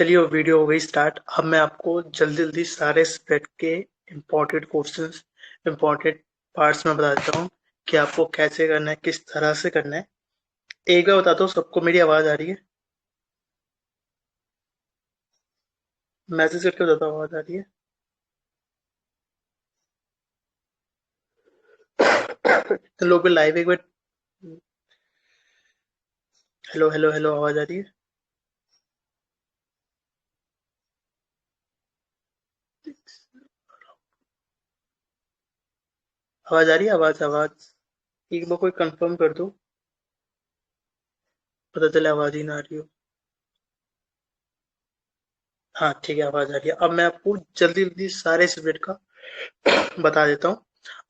चलिए वो वीडियो हो गई स्टार्ट। अब मैं आपको जल्दी जल्दी सारे स्प्रेड के इम्पोर्टेंट क्वेश्चंस, इम्पोर्टेंट पार्ट्स में बता देता हूँ कि आपको कैसे करना है, किस तरह से करना है। एक बार बताता हूँ, सबको मेरी आवाज आ रही है? मैसेज करके बताता हूँ आवाज आ रही है। तो लोग लाइव एक बार हेलो हेलो हेलो आवाज आ रही है? आवाज आ रही है? आवाज आवाज एक बार कोई कंफर्म कर दो, पता चले आवाज ही ना आ रही हो। हाँ ठीक है, आवाज आ रही है। अब मैं आपको जल्दी जल्दी सारे सब्जेक्ट का बता देता हूँ।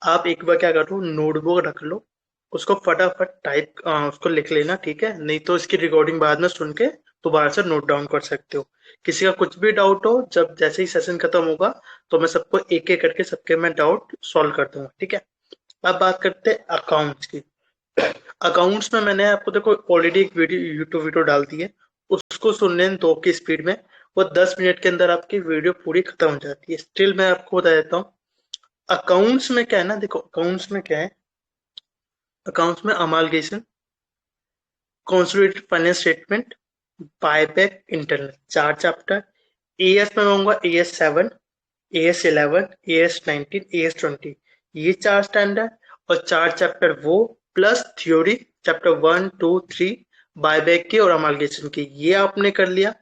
आप एक बार क्या करो, नोटबुक रख लो, उसको फटाफट उसको लिख लेना, ठीक है? नहीं तो इसकी रिकॉर्डिंग बाद में सुन के दोबारा से नोट डाउन कर सकते हो। किसी का कुछ भी डाउट हो, जब जैसे ही सेशन खत्म होगा तो मैं सबको एक एक करके सबके मैं डाउट सॉल्व कर दूंगा, ठीक है? अब बात करते हैं अकाउंट्स की। अकाउंट्स में मैंने आपको देखो ऑलरेडी एक वीडियो, यूट्यूब वीडियो डाल दी है, उसको सुन लें 2 की स्पीड में। वो 10 मिनट के अंदर आपकी वीडियो पूरी खत्म हो जाती है। स्टिल मैं आपको बता देता हूँ, अकाउंट्स में क्या है ना, देखो अकाउंट्स में क्या है, अकाउंट्स में amalgamation, consolidated finance statement, buyback, internal, 4 chapter. AS में होगा AS7, AS11, AS19, AS20, ये 4 स्टैंडर्ड। और 4 चैप्टर वो प्लस थ्योरी, चैप्टर 1, 2, 3 बायबैक की और अमालगेशन की, ये आपने कर लिया।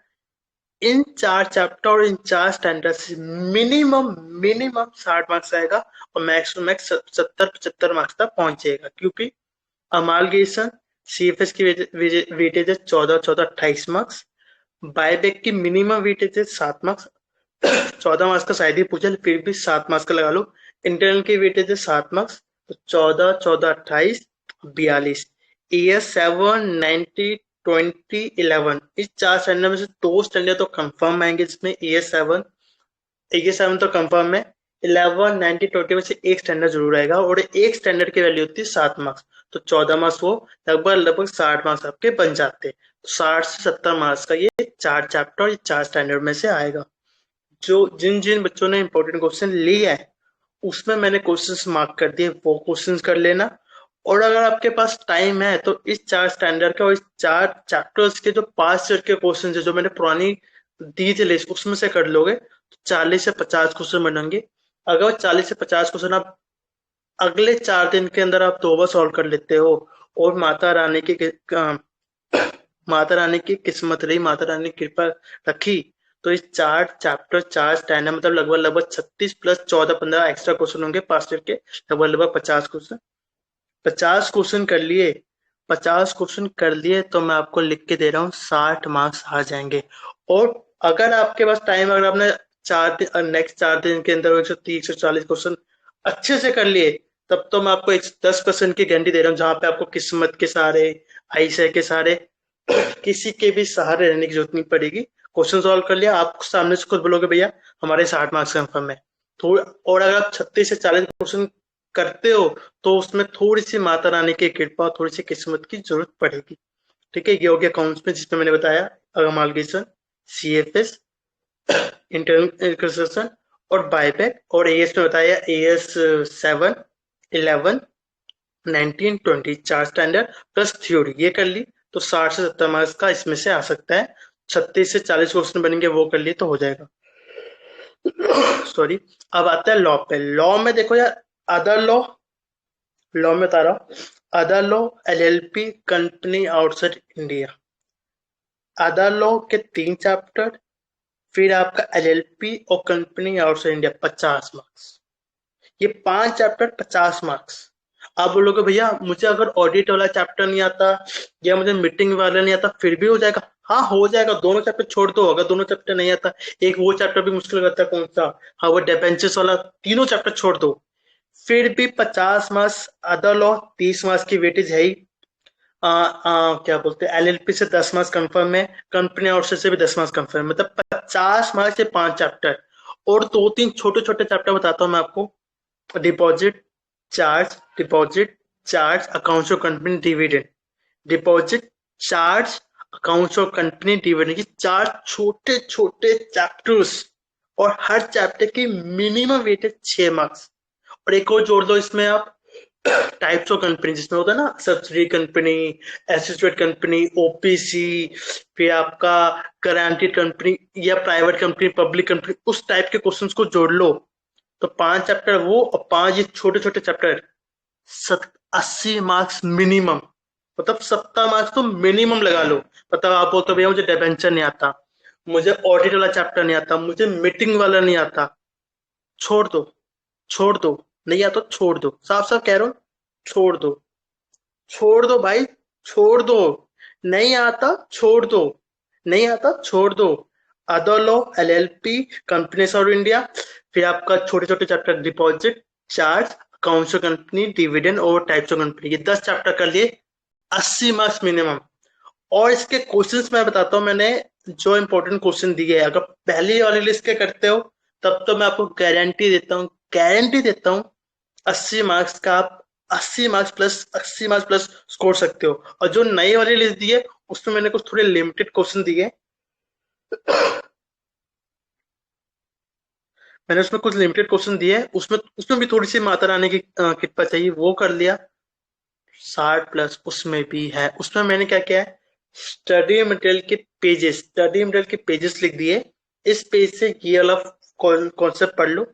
इन 4 चैप्टर और इन 4 स्टैंडर्ड से मिनिमम मिनिमम 60 मार्क्स आएगा, और मैक्स टू मैक्स 70-75 मार्क्स तक पहुंच जाएगा। क्योंकि अमालगेशन, सीएफएस की वेटेज है 14-14, 28 मार्क्स। बायबैक की मिनिमम वेटेज है 7 मार्क्स, 14 मार्क्स का शायद ही पूछा, फिर भी 7 मार्क्स का लगा लो। इंटरनल की वेटेज है 7 मार्क्स, तो 14-14, 28, 42। AS7, 90, 20, 11, इस 4 स्टैंडर्ड में से 2 स्टैंडर्ड तो कंफर्म आएंगे, जिसमें AS7 तो कंफर्म है। 11, 90, 20 में से एक स्टैंडर्ड जरूर आएगा, और एक स्टैंडर्ड की वैल्यू होती है 7 मार्क्स। तो 14 मार्क्स वो लगभग लगभग 60 मार्क्स आपके बन जाते हैं। 60 से 70 मार्क्स का ये 4 चैप्टर और 4 स्टैंडर्ड में से आएगा। जो जिन जिन बच्चों ने इंपॉर्टेंट क्वेश्चन लिए हैं, उसमें मैंने क्वेश्चंस मार्क कर दिए, वो क्वेश्चंस कर लेना। और अगर आपके पास टाइम है तो इस 4 स्टैंडर्ड के और इस 4 चैप्टर्स के जो 5 सेट के क्वेश्चन है, जो मैंने पुरानी दी थी लिस्ट, उसमें से कर लोगे तो 40 से 50 क्वेश्चन बनेंगे। अगर 40 से 50 क्वेश्चन आप अगले 4 दिन के अंदर आप 2 बार सॉल्व कर लेते हो, और माता रानी की किस्मत रही, माता रानी की कृपा रखी, तो इस 4 चैप्टर 4 स्टैंडर्ड मतलब लगभग लगभग 36 प्लस 14-15 एक्स्ट्रा क्वेश्चन होंगे 5 सेट के, लगभग लगभग 50 क्वेश्चन। 50 क्वेश्चन कर लिए, 50 क्वेश्चन कर लिए तो मैं आपको लिख के दे रहा हूँ 60 मार्क्स आ जाएंगे। और अगर आपके पास टाइम, अगर आपने 4 दिन, नेक्स्ट 4 दिन के अंदर 130 140 क्वेश्चन अच्छे से कर लिए, तब तो मैं आपको 10% की गारंटी दे रहा हूँ, जहां पे आपको किस्मत के सहारे, आईसीआई के सहारे, किसी के भी सहारे रहने की जरूरत नहीं पड़ेगी। क्वेश्चन सॉल्व कर लिया, आप सामने से खुद बोलोगे भैया हमारे 60 मार्क्स कंफर्म है। थोड़ा, और अगर आप 36 से 40 क्वेश्चन करते हो, तो उसमें थोड़ी सी माता रानी की कृपा, थोड़ी सी किस्मत की जरूरत पड़ेगी। ठीक है, ये हो गया अकाउंट्स में, जिसमें मैंने बताया अमालगेशन, सीएफएस, इंटरनल और बायबैक। और एएस में बताया AS7, 11, 19, 20, 4 स्टैंडर्ड प्लस थ्योरी, ये कर ली तो 60 से 70 मार्क्स का इसमें से आ सकता है। 36 से 40 क्वेश्चन बनेंगे, वो कर लिए तो हो जाएगा। सॉरी। अब आता है लॉ पे। लॉ में देखो यार, अदर लॉ, लॉ में बता रहा हूँ, other law, LLP, company outside India, other law के 3 चैप्टर, फिर आपका एलएलपी और कंपनी आउटसाइड इंडिया 50 मार्क्स। ये 5 चैप्टर 50 मार्क्स। आप बोलोगे भैया मुझे अगर ऑडिट वाला चैप्टर नहीं आता, या मुझे मीटिंग वाला नहीं आता, फिर भी हो जाएगा? हाँ हो जाएगा, दोनों चैप्टर छोड़ दो। अगर दोनों चैप्टर नहीं आता, एक वो चैप्टर भी मुश्किल लगता है, कौन सा, हाँ वो डिबेंचर्स वाला, तीनों चैप्टर छोड़ दो, फिर भी 50 मार्क्स। अदर लॉ 30 मार्क्स की वेटेज है ही। क्या बोलते हैं, एलएलपी से 10 मार्क्स कंफर्म है, कंपनी आउटसाइड से भी 10 मार्क्स कंफर्म है, मतलब 50 मार्क्स से 5 चैप्टर। और 2-3 छोटे छोटे चैप्टर बताता हूँ मैं आपको। Deposit charge, deposit charge, accounts of company, dividend, deposit charge, accounts और कंपनी डिविडेंड की 4 छोटे छोटे चैप्टर्स, और हर चैप्टर की मिनिमम वेटेज 6 मार्क्स। और एक और जोड़ दो इसमें आप टाइप्स ऑफ कंपनी, जिसमें होता है ना subsidy company, associate company, OPC, फिर आपका गारंटीड कंपनी या प्राइवेट कंपनी, पब्लिक कंपनी, उस टाइप के क्वेश्चंस को जोड़ लो। तो 5 चैप्टर वो और 5 ये छोटे छोटे चैप्टर, 80 मार्क्स मिनिमम। मतलब 70 मार्क्स तो मिनिमम लगा लो। मतलब आप बोलते हो भैया मुझे डिबेंचर नहीं आता, मुझे ऑडिट वाला चैप्टर नहीं आता, मुझे मीटिंग वाला नहीं आता, छोड़ दो, छोड़ दो। नहीं आता तो छोड़ दो, साफ साफ कह रहा हूँ, छोड़ दो, छोड़ दो भाई, छोड़ दो। नहीं आता छोड़ दो, नहीं आता छोड़ दो। Other law, LLP, companies of India, फिर आपका छोटे छोटे chapter, deposit, charge, accounts of company, dividend और टाइप्स ऑफ कंपनी, ये 10 चैप्टर कर लिए, 80 मार्क्स मिनिमम। और इसके क्वेश्चंस मैं बताता हूँ, मैंने जो इंपॉर्टेंट क्वेश्चन दिए हैं, अगर पहली वाली लिस्ट के करते हो तब तो मैं आपको गारंटी देता हूँ, गारंटी देता हूँ, 80 मार्क्स का आप 80 मार्क्स प्लस स्कोर सकते हो। और जो नई वाली लिस्ट दी है उसमें मैंने कुछ थोड़े लिमिटेड क्वेश्चन दिए, मैंने उसमें कुछ लिमिटेड क्वेश्चन दिए, उसमें उसमें भी थोड़ी सी मात्रा आने की कृपा चाहिए, वो कर लिया। 60 प्लस उसमें भी है, उसमें मैंने क्या किया है, स्टडी मटेरियल के पेजेस लिख दिए। इस पेज से ये वाला कॉन्सेप्ट पढ़ लो,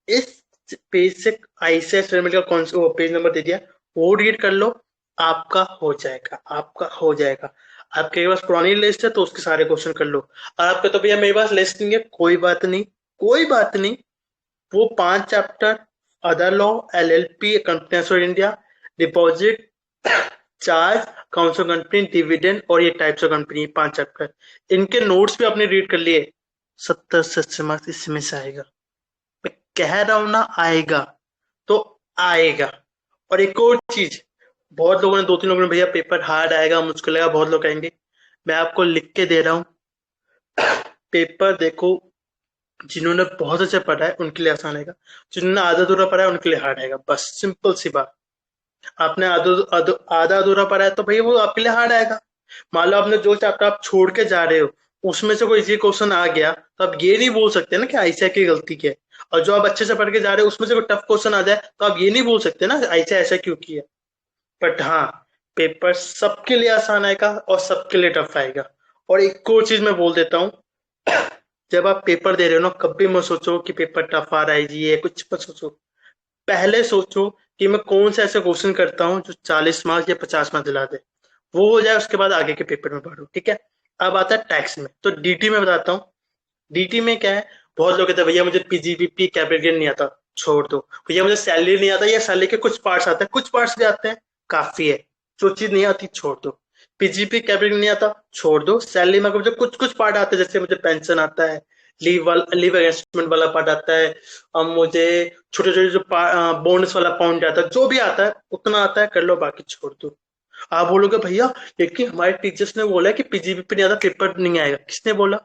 इस पेज से आईसीआई पिरामिड का पेज नंबर दे दिया, वो रीड कर लो, आपका हो जाएगा, आपका हो जाएगा। आपके पास पुरानी लिस्ट है तो उसके सारे क्वेश्चन कर लो। और आपके तो भैया मेरे पास लिस्ट नहीं है, कोई बात नहीं, कोई बात नहीं। वो 5 chapter, other law, LLP, companies of India, deposit, charge, accounts of company, dividend और ये टाइप्स ऑफ कंपनी, 5 चैप्टर, इनके नोट्स भी आपने रीड कर लिए। 70 से 80 मार्क्स इसमें से आएगा, मैं कह रहा हूं ना, आएगा तो आएगा। और एक और चीज, बहुत लोगों ने, 2-3 लोगों ने, भैया पेपर हार्ड आएगा, मुश्किल आएगा, बहुत लोग कहेंगे, मैं आपको लिख के दे रहा हूँ, पेपर देखो, जिन्होंने बहुत अच्छे पढ़ा है उनके लिए आसान आएगा, जिन्होंने आधा अधूरा पढ़ा है उनके लिए हार्ड आएगा, बस सिंपल सी बात। आपने आधा अधूरा पढ़ा है तो भैया वो आपके लिए हार्ड आएगा। मान लो आपने जो चैप्टर आप छोड़ के जा रहे हो उसमें से कोई इजी क्वेश्चन आ गया, तो आप ये नहीं बोल सकते ना कि आईसीआई की गलती क्या है। और जो आप अच्छे से पढ़ के जा रहे हो उसमें से कोई टफ क्वेश्चन आ जाए तो आप ये नहीं बोल सकते ना आईसीआई ऐसा क्यों किया। बट हाँ, पेपर सबके लिए आसान आएगा और सबके लिए टफ आएगा। और एक और चीज मैं बोल देता हूँ, जब आप पेपर दे रहे हो ना, कभी मत सोचो कि पेपर टफ आ रहा है जी, ये कुछ मत सोचो। पहले सोचो कि मैं कौन से ऐसे क्वेश्चन करता हूँ जो 40 मार्क्स या 50 मार्क्स दिला दे, वो हो जाए, उसके बाद आगे के पेपर में पढ़ो, ठीक है। अब आता है टैक्स में, तो डीटी में बताता हूँ। डीटी में क्या है, बहुत लोग कहते हैं भैया मुझे पीजीबीपी कैपिटल गेन नहीं आता, छोड़ दो। भैया मुझे सैलरी नहीं आता या सैलरी के कुछ पार्ट्स आते हैं, कुछ पार्ट्स भी आते हैं, काफी है। जो चीज नहीं आती छोड़ दो। पीजीपी कैपिटल गेन नहीं आता, छोड़ दो। सैलरी में अगर मुझे कुछ कुछ पार्ट आते हैं, जैसे मुझे पेंशन आता है, लीव एडजस्टमेंट वाला पार्ट आता है, अब मुझे छोटे छोटे जो बोनस वाला पॉइंट आता है, जो भी आता है उतना आता है कर लो, बाकी छोड़ दो। आप बोलोगे भैया लेकिन हमारे टीचर्स ने बोला है कि पीजीबीपी नहीं आता, पेपर नहीं आएगा, किसने बोला?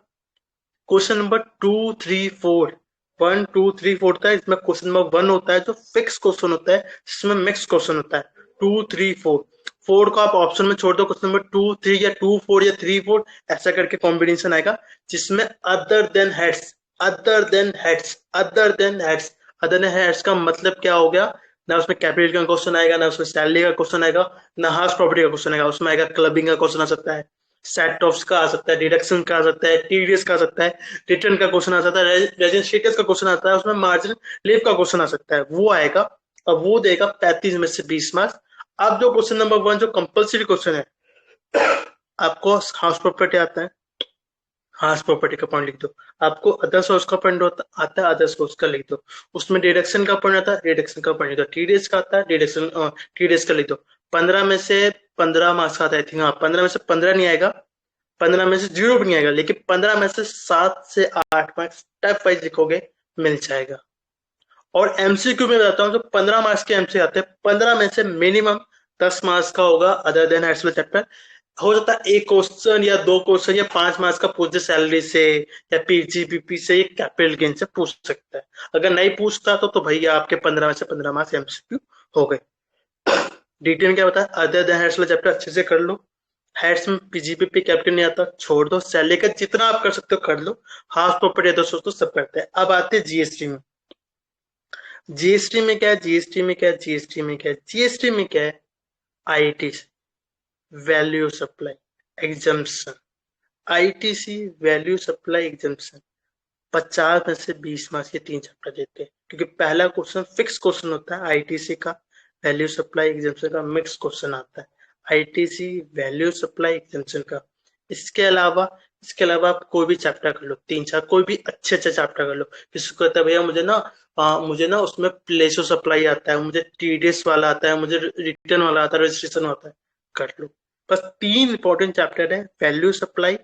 क्वेश्चन नंबर 2, 3, 4, 1, 2, 3, 4 होता है, इसमें क्वेश्चन नंबर 1 होता है जो फिक्स क्वेश्चन होता है, जिसमें मिक्स क्वेश्चन होता है। 2, 3, 4, 4 को आप ऑप्शन में छोड़ दो, क्वेश्चन नंबर 2, 3 या 2, 4 या 3, 4 ऐसा करके कॉम्बिनेशन आएगा, जिसमें other than heads, other than heads, other than heads, other than heads का मतलब क्या हो गया? ना उसमें कैपिटल का क्वेश्चन आएगा, ना उसमें सैलरी का क्वेश्चन आएगा, ना हाउस प्रॉपर्टी का क्वेश्चन आएगा, उसमें आएगा क्लबिंग का क्वेश्चन आ सकता है, सेट ऑफ्स का आ सकता है, डिडक्शन का आ सकता है, टीडीएस का आ सकता है, रिटर्न का क्वेश्चन आ सकता है, रेजिडेंस स्टेटस का क्वेश्चन आता है, उसमें मार्जिन लीव का क्वेश्चन आ सकता है, वो आएगा। अब वो देगा 35 में से 20 मार्क्स। अब जो क्वेश्चन नंबर 1 जो कंपल्सरी क्वेश्चन है, आपको हाउस प्रॉपर्टी आता है, हाउस प्रॉपर्टी का पॉइंट लिख दो। आपको अदर सोर्स का पॉइंट आता है, अदर सोर्स का लिख दो। उसमें डिडक्शन का पॉइंट आता है, डिडक्शन का पॉइंट लिख दो। टीडीएस का आता है, डिडक्शन टीडीएस का लिख दो। 15 में से 15 मार्क्स आता है, आई थिंक, हाँ 15 में से 15 नहीं आएगा, 15 में से 0 भी नहीं आएगा, लेकिन 15 में से 7 से 8 मार्क्स स्टेप वाइज लिखोगे, मिल जाएगा। और एमसीक्यू में बताता हूँ, जो 15 मार्क्स के एमसी आते हैं, 15 में से मिनिमम 10 मार्क्स का होगा अदर देन हेड्सफुल चैप्टर। हो सकता है एक क्वेश्चन या दो क्वेश्चन या 5 मार्क्स का पूछ दे सैलरी से या पीजीपीपी से या कैपिटल गेन से पूछ सकता है। अगर नहीं पूछता तो भैया आपके 15 में से 15 मार्क्स एमसीक्यू हो गए। डीटी में क्या बताया, अदर देन हेड्सफुल चैप्टर अच्छे से कर लो। हेड्स में पीजीपीपी कैपिटल नहीं आता, छोड़ दो। सैलरी का जितना आप कर सकते हो कर लो, हाउस प्रॉपर्टी है दोस्तों सब करते हैं। अब आते हैं जीएसटी में। जीएसटी में क्या है, जीएसटी में क्या है, जीएसटी में क्या है, जीएसटी में क्या है, ITC value supply exemption. ITC value supply exemption 50 में से 20 मार्क्स के 3 चैप्टर देते हैं, क्योंकि पहला क्वेश्चन फिक्स क्वेश्चन होता है आईटीसी का, वैल्यू सप्लाई एग्जम्पशन का मिक्स क्वेश्चन आता है आईटीसी वैल्यू सप्लाई एग्जम्पशन का। इसके अलावा आप कोई भी चैप्टर कर लो, 3-4 कोई भी अच्छे चैप्टर कर लो। किसी को कहता है भैया मुझे ना उसमें प्लेस ऑफ सप्लाई आता है, मुझे टीडीएस वाला आता है, मुझे रिटर्न वाला आता है, रजिस्ट्रेशन होता है, कर लो। बस 3 इंपॉर्टेंट चैप्टर है, वैल्यू सप्लाई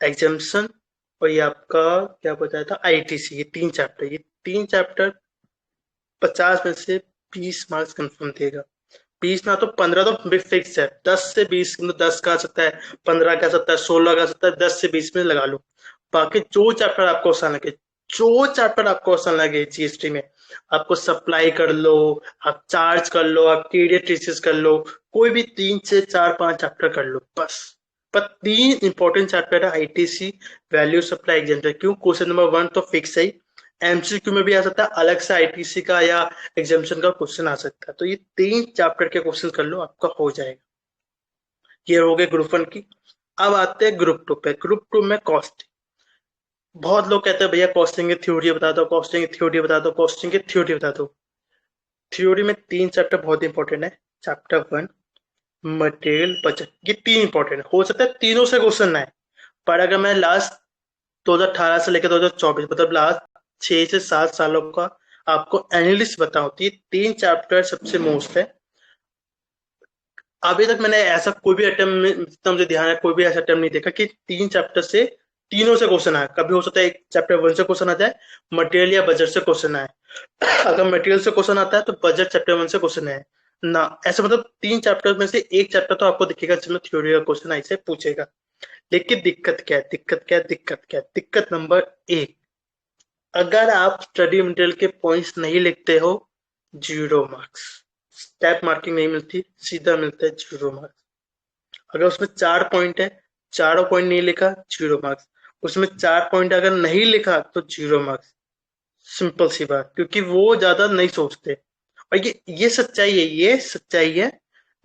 एग्जाम्पशन और ये आपका क्या बताया था आईटीसी। ये तीन चैप्टर 50 में से 20 मार्क्स कंफर्म देगा। 20 ना तो 15 तो फिक्स है, 10 से 20 में 10 का आ सकता है, 15 का आ सकता है, 16 का आ सकता है, 10 से 20 में लगा लो। बाकी जो चैप्टर आपको आसान लगे जीएसटी में, आपको सप्लाई कर लो, आप चार्ज कर लो, आप टीडीएस कर लो, कोई भी 3 से 4-5 चैप्टर कर लो बस। पर 3 इंपॉर्टेंट चैप्टर है आईटीसी वैल्यू सप्लाई एग्जाम। क्यों, क्वेश्चन नंबर 1 तो फिक्स है, एमसीक्यू में भी आ सकता है, अलग से आईटीसी का या एग्जामिशन का क्वेश्चन आ सकता है। तो ये 3 चैप्टर के क्वेश्चन कर लो, आपका हो जाएगा। ये हो गए ग्रुप 1 की। अब आते हैं ग्रुप 2 पे। ग्रुप 2 में कॉस्टिंग। बहुत लोग कहते हैं भैया कॉस्टिंग की थ्योरी बता दो, कॉस्टिंग की थ्योरी बता दो, कॉस्टिंग की थ्योरी बता दो। थ्योरी में 3 चैप्टर बहुत इंपॉर्टेंट है। चैप्टर 1 मटेरियल बजट, ये 3 इंपॉर्टेंट है। हो सकता है तीनों से क्वेश्चन ना आए, पर अगर मैं लास्ट 2018 से लेकर 2024 मतलब लास्ट 6 से 7 सालों का आपको एनालिस्ट बताऊं तो ये 3 चैप्टर सबसे मोस्ट है। अभी तक मैंने ऐसा कोई भी अटेम्प्ट, जितना मुझे ध्यान है, कोई भी ऐसा अटेम्प्ट नहीं देखा कि 3 चैप्टर से तीनों से क्वेश्चन आए। कभी हो सकता है एक चैप्टर 1 से क्वेश्चन आ जाए, मटेरियल या बजट से क्वेश्चन आए। अगर मटेरियल से क्वेश्चन आता है तो बजट चैप्टर 1 से क्वेश्चन है ना, ऐसा मतलब 3 चैप्टर में से एक चैप्टर तो आपको दिखेगा चलो थ्योरी का क्वेश्चन ऐसे पूछेगा। लेकिन दिक्कत नंबर 1, अगर आप स्टडी मटेरियल के पॉइंट्स नहीं लिखते हो, 0 मार्क्स। स्टेप मार्किंग नहीं मिलती, सीधा मिलता है 0 मार्क्स। अगर उसमें 4 पॉइंट है, चारों पॉइंट नहीं लिखा, 0 मार्क्स। उसमें 4 पॉइंट अगर नहीं लिखा तो 0 मार्क्स। सिंपल सी बात, क्योंकि वो ज्यादा नहीं सोचते। और ये सच्चाई है,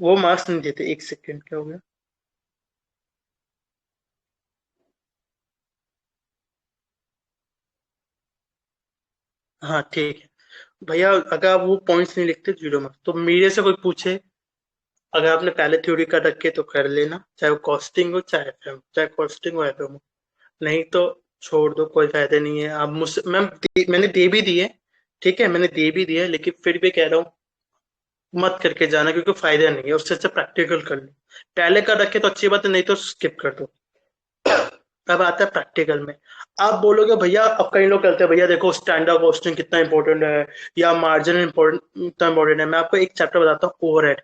वो मार्क्स नहीं देते। एक सेकेंड, क्या हो गया? हाँ ठीक है भैया, अगर आप वो पॉइंट्स नहीं लिखते, 0 मार्क्स। तो मेरे से कोई पूछे, अगर आपने पहले थ्योरी कर रखी है तो कर लेना, चाहे वो कॉस्टिंग हो चाहे एफएम, चाहे कॉस्टिंग हो एफएम हो। नहीं तो छोड़ दो, कोई फायदा नहीं है। आप मुझसे मैंने दे भी दी है, ठीक है, मैंने दे भी दिया है, लेकिन फिर भी कह रहा हूँ मत करके जाना, क्योंकि फायदा नहीं है। उससे अच्छा प्रैक्टिकल कर लो। पहले कर रखे तो अच्छी बात है, नहीं तो स्किप कर दो। अब आता है प्रैक्टिकल में। आप बोलोगे भैया, अब कई लोग कहते हैं भैया देखो स्टैंडर्ड कॉस्टिंग कितना इंपॉर्टेंट है या मार्जिन इंपॉर्टेंट कितना इंपॉर्टेंट है। मैं आपको एक चैप्टर बताता हूँ, ओवरहेड।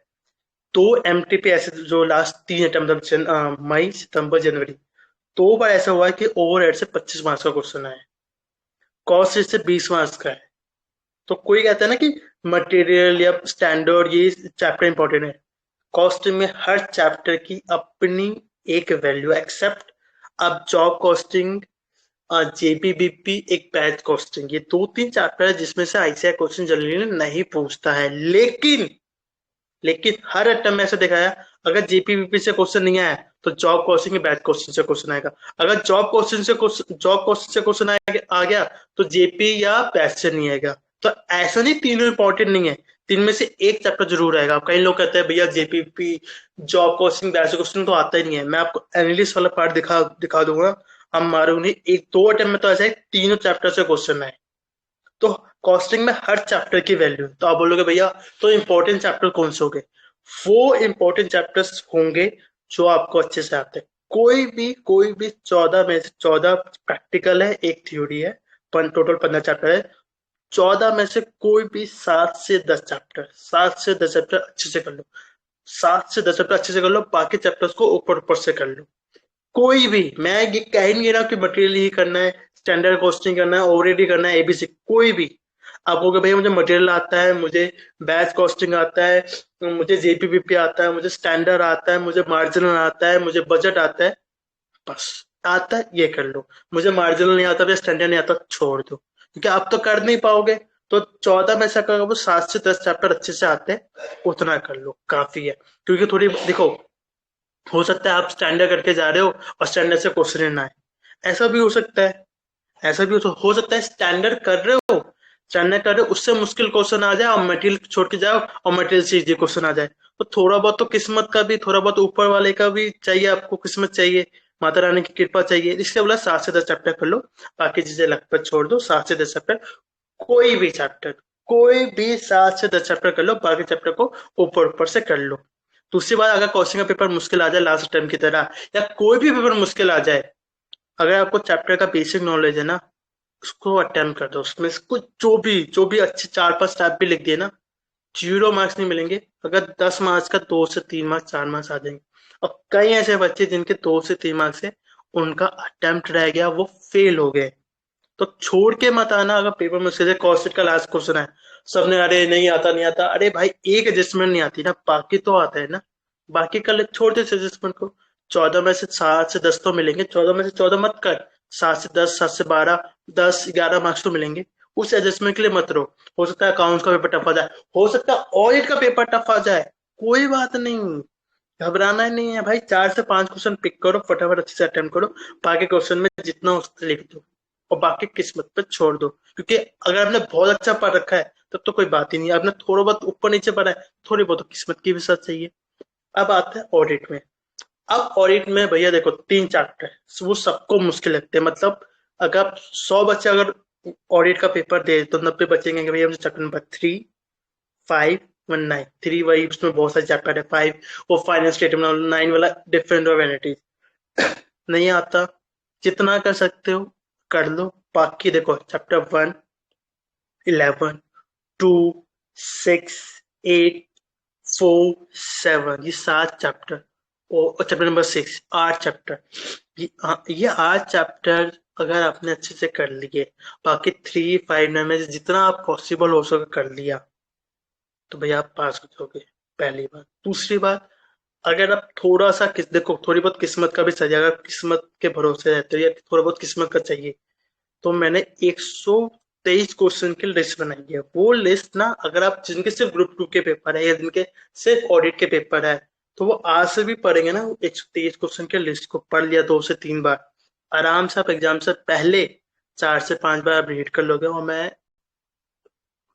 तो एमटीपी ऐसे जो लास्ट 3 अटेम्प्ट मतलब मई सितंबर जनवरी, 2 बार ऐसा हुआ है कि ओवरहेड से 25 मार्क्स का क्वेश्चन आया है, कॉस्ट से 20 मार्क्स का है। तो कोई कहता है ना कि मटेरियल या स्टैंडर्ड ये चैप्टर इंपॉर्टेंट है। कॉस्टिंग में हर चैप्टर की अपनी एक वैल्यू, एक्सेप्ट अब जॉब कॉस्टिंग, जेपीबीपी, एक बैच कॉस्टिंग, ये 2-3 चैप्टर है जिसमें से आईसीआई क्वेश्चन जनरली नहीं पूछता है। लेकिन हर अटेम्प्ट में ऐसा देखा है, अगर जेपीबीपी से क्वेश्चन नहीं आया तो जॉब कॉस्टिंग के बैच क्वेश्चन से क्वेश्चन आएगा। अगर जॉब क्वेश्चन से क्वेश्चन आ गया तो जेपी या बैच से नहीं आएगा। तो ऐसा नहीं तीनों इंपॉर्टेंट नहीं है, तीन में से एक चैप्टर जरूर आएगा। कई लोग कहते हैं भैया JPP job coaching batch question तो आता ही नहीं है। मैं आपको एनालिस्ट वाला पार्ट दिखा दिखा दूंगा, हम मारूंगे नहीं, एक दो अटेम्प्ट में तो ऐसा है तीनों चैप्टर से क्वेश्चन आए। तो कॉस्टिंग में हर चैप्टर की वैल्यू। तो आप बोलोगे भैया तो इंपॉर्टेंट चैप्टर कौन से होंगे? वो इंपॉर्टेंट चैप्टर्स होंगे जो आपको अच्छे से आते हैं। कोई भी 14 में से 14 प्रैक्टिकल है, एक थ्योरी है, टोटल 15 चैप्टर है। 14 में से कोई भी 7 से 10 चैप्टर अच्छे से कर लो। 7 से 10 चैप्टर अच्छे से कर लो, बाकी चैप्टर्स को ऊपर ऊपर से कर लो। कोई भी, मैं ये कह ही नहीं रहा कि मटेरियल ही करना है, स्टैंडर्ड कॉस्टिंग करना है, ओवरहेड ही करना है, एबीसी, कोई भी। आपको कि भैया मुझे मटेरियल आता है, मुझे बैच कॉस्टिंग आता है, मुझे जेपीपीपी आता है, मुझे स्टैंडर्ड आता है, मुझे मार्जिनल आता है, मुझे बजट आता है, बस आता है ये कर लो। मुझे मार्जिनल नहीं आता, फिर स्टैंडर्ड नहीं आता, छोड़ दो, क्योंकि आप तो कर नहीं पाओगे। तो 14 में से अगर वो 7 से 10 चैप्टर अच्छे से आते हैं, उतना कर लो, काफी है। क्योंकि थोड़ी देखो, हो सकता है आप स्टैंडर्ड करके जा रहे हो और स्टैंडर्ड से क्वेश्चन ना आए, ऐसा भी हो सकता है। ऐसा भी हो सकता है स्टैंडर्ड कर रहे हो, स्टैंडर्ड कर रहे हो, उससे मुश्किल क्वेश्चन आ जाए और मटेरियल छोड़ के जाओ और मटेरियल से इजी क्वेश्चन आ जाए। तो थोड़ा बहुत तो किस्मत का भी, थोड़ा बहुत ऊपर वाले का भी चाहिए, आपको किस्मत चाहिए, माता रानी की कृपा चाहिए, इसलिए बोला 7 से 10 चैप्टर कर लो। बाकी चीजें लग पर छोड़ दो। 7 से 10 चैप्टर, कोई भी चैप्टर, कोई भी 7 से 10 चैप्टर कर लो, बाकी चैप्टर को ऊपर ऊपर से कर लो। दूसरी बात, अगर क्वेश्चन का पेपर मुश्किल आ जाए लास्ट टाइम की तरह, या कोई भी पेपर मुश्किल आ जाए, अगर आपको चैप्टर का बेसिक नॉलेज है ना, उसको अटेम्प्ट कर दो। उसमें से कुछ जो भी अच्छे 4-5 स्टेप भी लिख दिए ना, 0 मार्क्स नहीं मिलेंगे। अगर 10 मार्क्स का 2 से 3 मार्क्स, 4 मार्क्स आ जाएंगे। और कई ऐसे बच्चे जिनके 2 से 3 मार्क्स है, उनका अटेम्प्ट रह गया, वो फेल हो गए। तो छोड़ के मत आना। अगर पेपर में से कॉस्टेड का लास्ट क्वेश्चन है, सबने अरे नहीं आता नहीं आता, अरे भाई एक एडजस्टमेंट नहीं आती ना, बाकी तो आता है ना। बाकी कर ले, छोड़ दे एडजस्टमेंट को। 14 में से 7 से 10 तो मिलेंगे, 14 में से 14 मत कर। 7 से 10, 7 से 12, 10-11 मार्क्स तो मिलेंगे। उस एडजस्टमेंट के लिए मत रहो। हो सकता है अकाउंट्स का पेपर टफ आ जाए, हो सकता है ऑडिट का पेपर टफ आ जाए, कोई बात नहीं, घबराना ही नहीं है भाई। 4 से 5 क्वेश्चन पिक करो, फटाफट अच्छे से अटेम्प्ट करो। बाकी क्वेश्चन में जितना हो सकता है लिख दो, और बाकी किस्मत पे छोड़ दो। क्योंकि अगर आपने बहुत अच्छा पढ़ रखा है, तब तो कोई बात ही नहीं है। आपने थोड़ा बहुत ऊपर नीचे पढ़ा है, थोड़ी बहुत तो किस्मत की भी साथ चाहिए। अब आते हैं ऑडिट में। अब ऑडिट में भैया देखो, 3 चैप्टर है, वो सबको मुश्किल लगते हैं। मतलब अगर आप 100 बच्चे अगर ऑडिट का पेपर दे, तो 90 बच्चे कहेंगे भैया मुझे चैप्टर नंबर 3, 5, 1, 9, 3 वही, उसमें बहुत सारे चैप्टर है। 5 वो फाइनेंस स्टेटमेंट, 9 वाला डिफरेंट ऑफ एंटिटीज नहीं आता। जितना कर सकते हो कर लो। बाकी देखो, चैप्टर 1, 11, 2, 6, 8, 4, 7, ये 7 चैप्टर। और चैप्टर नंबर 6, 8 चैप्टर। ये 8 चैप्टर अगर आपने अच्छे से कर लिए, बाकी 3, 5, 9 में से जितना आप पॉसिबल हो सके कर लिया, तो भैया आप पास हो जाओगे। पहली बात। दूसरी बात, अगर आप थोड़ा सा देखो, थोड़ी बहुत किस्मत का भी चाहिए। अगर किस्मत के भरोसे रहते हो या थोड़ा बहुत किस्मत का चाहिए, तो मैंने 123 क्वेश्चन की लिस्ट बनाई है। वो लिस्ट ना, अगर आप जिनके सिर्फ ग्रुप 2 के पेपर है या जिनके सिर्फ ऑडिट के पेपर है, तो वो आज से भी पढ़ेंगे ना, 123 क्वेश्चन की लिस्ट को पढ़ लिया 2 से 3 बार, आराम से आप एग्जाम से पहले 4 से 5 बार आप रीड कर लोगे। और मैं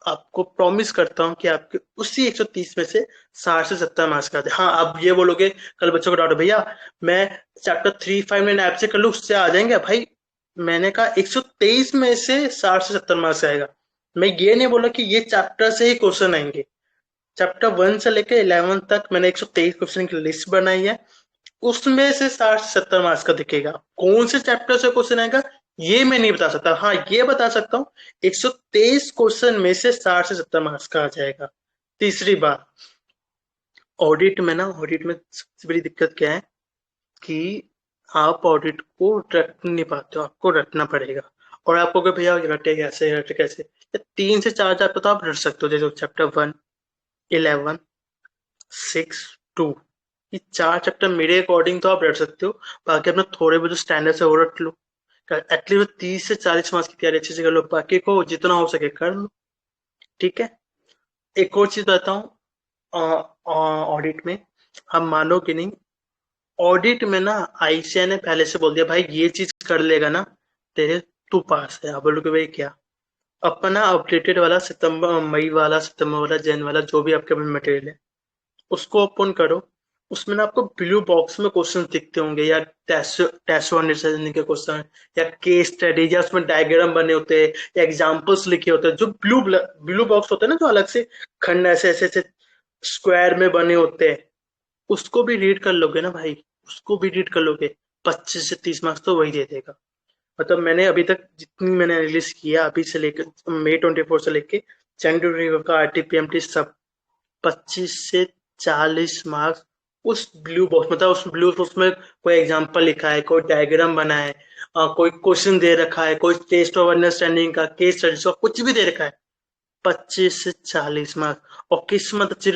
आपको प्रॉमिस करता हूँ कि आपके उसी 130 में से 60 से 70 मार्क्स का आते। हाँ, आप ये बोलोगे कल बच्चों को डाउट, भैया मैं चैप्टर 3, 5 ऐप से कर लूँ, उससे आ जाएंगे भाई। मैंने कहा 123 में से 60 से 70 मार्क्स आएगा। मैं ये नहीं बोला कि ये चैप्टर से ही क्वेश्चन आएंगे। चैप्टर 1 से लेकर 11 तक मैंने 123 क्वेश्चन की लिस्ट बनाई है, उसमें से 60 से 70 मार्क्स का दिखेगा। कौन से चैप्टर से क्वेश्चन आएगा ये मैं नहीं बता सकता। हाँ, ये बता सकता हूँ 123 क्वेश्चन में से 60 से 70 मार्क्स का आ जाएगा। तीसरी बात, ऑडिट में सबसे बड़ी दिक्कत क्या है कि आप ऑडिट को रट नहीं पाते हो, आपको रटना पड़ेगा। और आपको कि भैया रटे कैसे, 3 से 4 चैप्टर तो आप रट सकते हो, जैसे चैप्टर 1, 11, 6, 2, ये 4 चैप्टर मेरे अकॉर्डिंग तो आप रट सकते हो। बाकी अपने थोड़े बहुत स्टैंडर्ड से और रट लो। एटलीस्ट 30 से 40 मार्क्स की तैयारी अच्छे से कर लो, बाकी को जितना हो सके कर लो। ठीक है। एक और चीज बताऊं, ऑडिट में हम मानोगे नहीं, ऑडिट में ना आईसीआई ने पहले से बोल दिया भाई ये चीज कर लेगा ना तेरे, तू पास है। आप बोलोगे भाई क्या? अपना अपडेटेड वाला सितंबर मई वाला, सितंबर वाला, जैन वाला, जो भी आपके पास मटेरियल है, उसको ओपन करो। उसमें ना आपको ब्लू बॉक्स में क्वेश्चन दिखते होंगे, या टेस्ट अंडरस्टैंडिंग के क्वेश्चन, या केस स्टडी, या उसमें डायग्राम बने होते हैं, या एग्जांपल्स लिखे होते हैं। जो ब्लू ब्लू बॉक्स होते हैं ना, जो अलग से खंड ऐसे ऐसे ऐसे स्क्वायर में बने होते हैं, उसको भी रीड कर लोगे ना भाई, उसको भी रीड कर लोगे, 25 से 30 मार्क्स तो वही दे देगा। मतलब मैंने अभी तक जितनी मैंने एनालिसिस किया, अभी से लेकर May 24 से लेके January का आरटीपीएमटी सब, 25 से 40 मार्क्स उस ब्लू बॉक्स, मतलब उस ब्लू बॉक्स में कोई एग्जांपल लिखा है, कोई डायग्राम बना है, कोई क्वेश्चन दे रखा है, कोई टेस्ट ऑफ अंडरस्टैंडिंग का, केस स्टडीज का कुछ भी दे रखा है, 25 से 40 मार्क्स। और किस्मत अच्छी